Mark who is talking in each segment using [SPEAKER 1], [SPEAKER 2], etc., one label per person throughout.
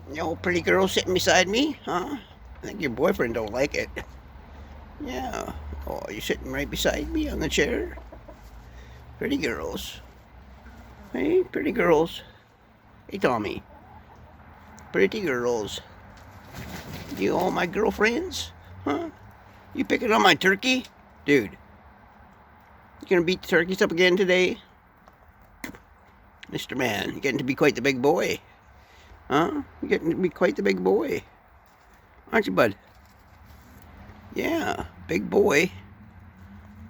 [SPEAKER 1] No pretty girl sitting beside me, huh? I think your boyfriend don't like it. Yeah. Oh, you're sitting right beside me on the chair? Pretty girls. Hey, pretty girls. Hey, Tommy. Pretty girls. You all my girlfriends? Huh? You picking on my turkey? Dude, you gonna beat the turkeys up again today? Mr. Man, you're getting to be quite the big boy. Huh? You're getting to be quite the big boy. Aren't you, bud? Yeah, big boy.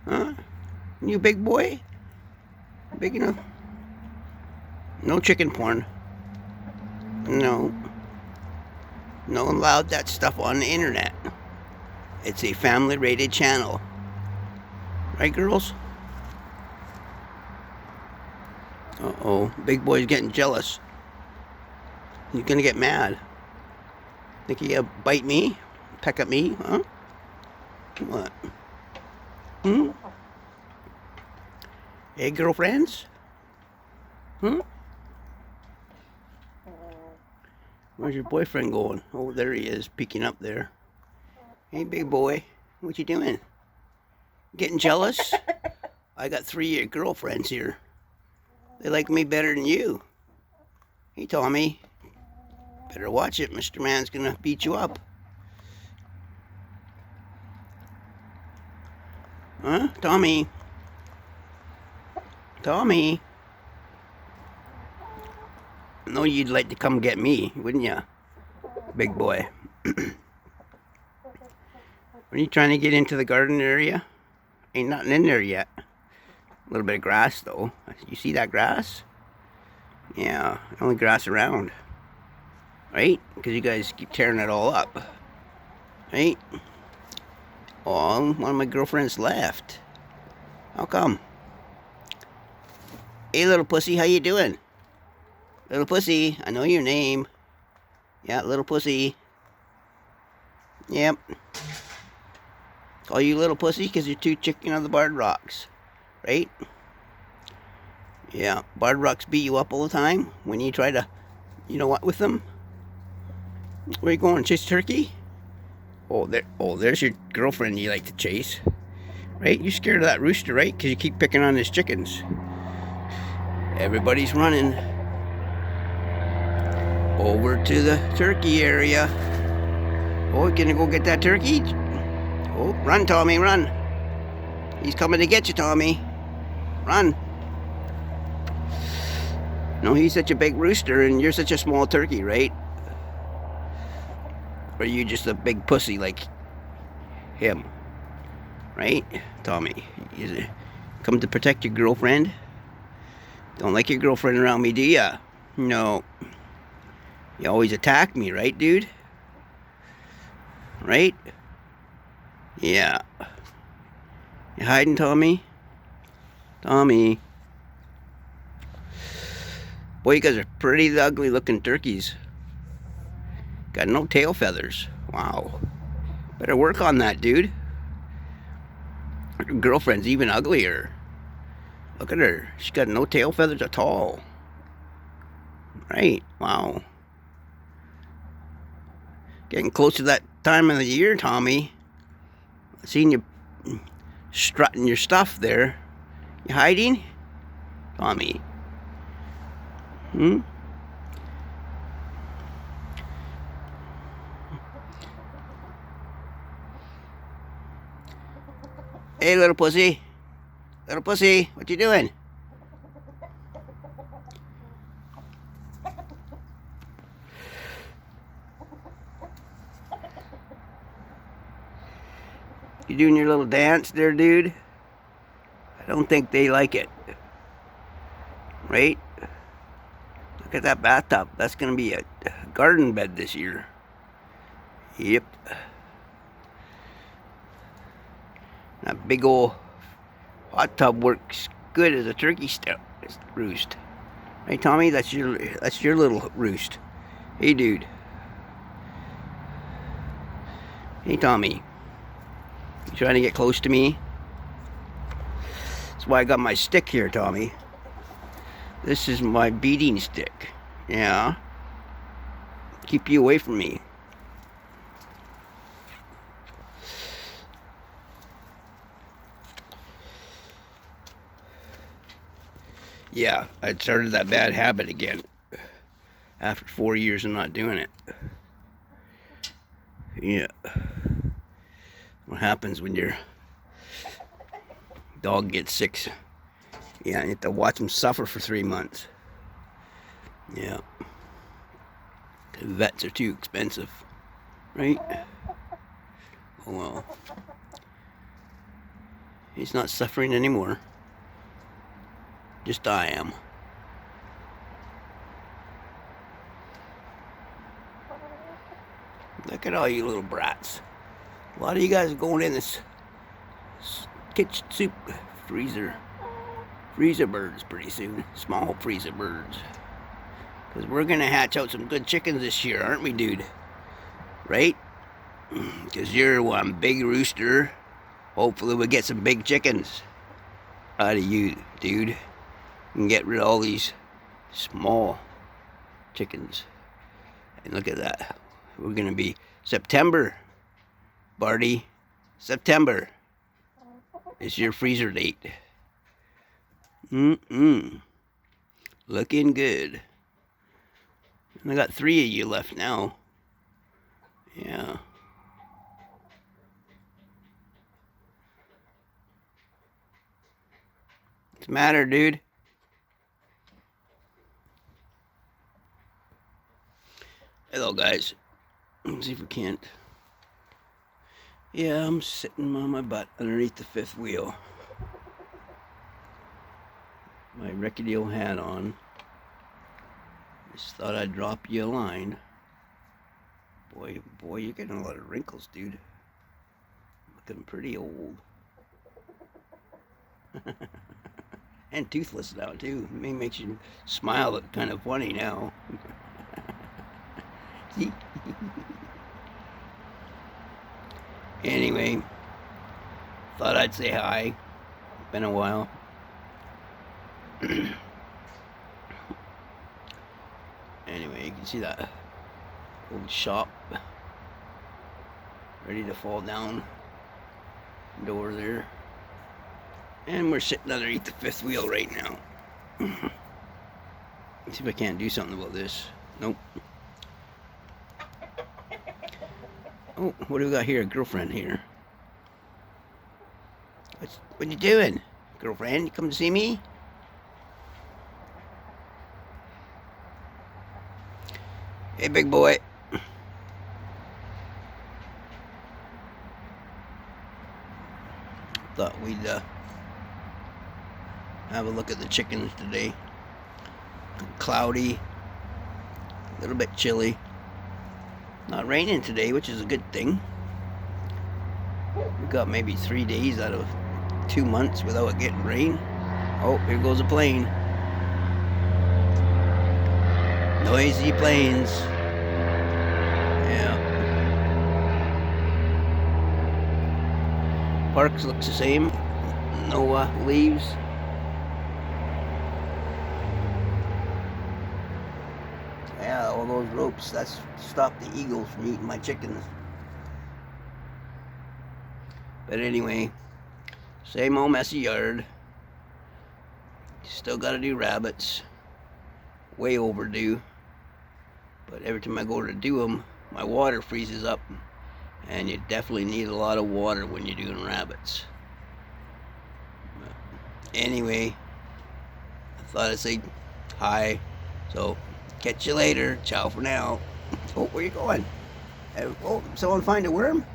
[SPEAKER 1] Huh? You big boy? Big enough? No chicken porn. No. No one allowed that stuff on the internet. It's a family rated channel. Right, girls? Uh-oh. Big boy's getting jealous. He's gonna get mad. Think he'll bite me? Peck at me? Huh? What? Hmm? Hey, girlfriends? Hmm? Where's your boyfriend going? Oh, there he is, peeking up there. Hey, big boy. What you doing? Getting jealous? I got 3 girlfriends here. They like me better than you. Hey, Tommy. Better watch it. Mr. Man's gonna beat you up. Huh? Tommy. Tommy. I know you'd like to come get me, wouldn't you? Big boy. Are you trying to get into the garden area? Ain't nothing in there yet. A little bit of grass, though. You see that grass? Yeah, only grass around. Right? Because you guys keep tearing it all up. Right? Oh, one of my girlfriends left. How come? Hey, little pussy, how you doing? Little pussy, I know your name. Yeah, little pussy. Yep. Call you little pussy because you're too chicken on the barred rocks. Right? Yeah, barred rocks beat you up all the time when you try to, you know what, with them? Where you going, chase turkey? There's your girlfriend you like to chase. Right? You're scared of that rooster, right? Because you keep picking on his chickens. Everybody's running over to the turkey area. Oh, gonna go get that turkey? Oh, run, Tommy, run. He's coming to get you, Tommy. Run. No, he's such a big rooster and you're such a small turkey, right? Or are you just a big pussy like him? Right? Tommy, you come to protect your girlfriend? Don't like your girlfriend around me, do ya? No. You always attack me, right, dude? Right? Yeah. You hiding, Tommy? Tommy. Boy, you guys are pretty ugly looking turkeys. Got no tail feathers. Wow. Better work on that, dude. Your girlfriend's even uglier. Look at her. She's got no tail feathers at all. Right. Wow. Getting close to that time of the year, Tommy. I've seen you strutting your stuff there. You hiding? Tommy. Hmm? Hey, little pussy. Little pussy, what you doing? You doing your little dance there, dude? I don't think they like it. Right? Look at that bathtub. That's going to be a garden bed this year. Yep. That big old hot tub works good as a turkey roost. Hey, Tommy, that's your little roost. Hey, dude. Hey, Tommy. You trying to get close to me? That's why I got my stick here, Tommy. This is my beating stick. Yeah. Keep you away from me. Yeah, I started that bad habit again. After 4 years of not doing it. Yeah. What happens when your dog gets sick? Yeah, you have to watch him suffer for 3 months. Yeah. The vets are too expensive. Right? Oh well. He's not suffering anymore. Just I am. Look at all you little brats. A lot of you guys are going in this kitchen soup freezer birds pretty soon. Small freezer birds. Because we're going to hatch out some good chickens this year, aren't we, dude? Right? Because you're one big rooster. Hopefully we'll get some big chickens out of you, dude. And get rid of all these small chickens. And look at that. We're going to be September, Barty. September is your freezer date. Looking good. And I got 3 of you left now. Yeah. What's the matter, dude? Hello, guys. Let's see if we can't. Yeah, I'm sitting on my butt underneath the fifth wheel. My rickety old hat on. Just thought I'd drop you a line. Boy, you're getting a lot of wrinkles, dude. Looking pretty old. And toothless now, too. It makes you smile look kind of funny now. Anyway, thought I'd say hi. Been a while. Anyway, you can see that old shop ready to fall down. Door there. And we're sitting underneath the fifth wheel right now. Let's see if I can't do something about this. Nope. Oh, what do we got here? A girlfriend here. What you doing, girlfriend? You come to see me? Hey, big boy. Thought we'd have a look at the chickens today. Cloudy, a little bit chilly. Not raining today, which is a good thing. We got maybe 3 days out of 2 months without it getting rain. Oh, here goes a plane. Noisy planes. Yeah. Parks looks the same. No leaves. Yeah, all those ropes, that's to stop the eagles from eating my chickens. But anyway, same old messy yard. Still gotta do rabbits. Way overdue. But every time I go to do them, my water freezes up. And you definitely need a lot of water when you're doing rabbits. But anyway, I thought I'd say hi. So, catch you later. Ciao for now. Oh, where you going? Oh, someone find a worm?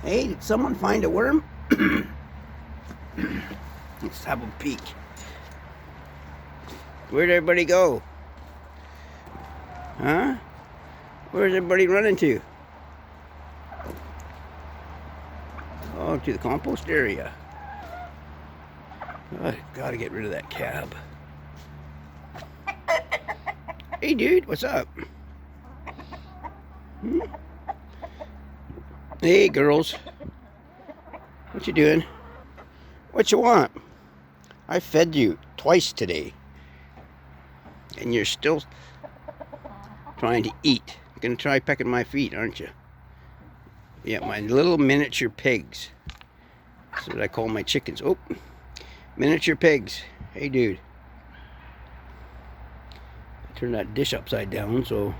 [SPEAKER 1] Hey, did someone find a worm? Let's have a peek. Where'd everybody go? Huh? Where's everybody running to? Oh, to the compost area. Oh, gotta get rid of that cab. Hey, dude, what's up? Hmm? Hey, girls. What you doing? What you want? I fed you twice today. And you're still trying to eat. You're gonna try pecking my feet, aren't you? Yeah, my little miniature pigs. That's what I call my chickens. Oh, miniature pigs. Hey, dude. I turned that dish upside down, so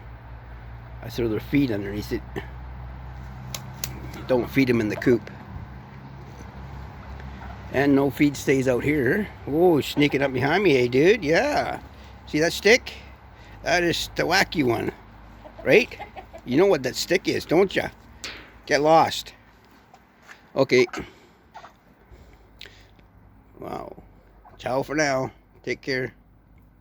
[SPEAKER 1] I throw their feet underneath it. Don't feed them in the coop. And no feed stays out here. Oh, sneaking up behind me, hey, dude. Yeah. See that stick? That is the wacky one, right? You know what that stick is, don't you? Get lost. Okay. Wow. Ciao for now. Take care.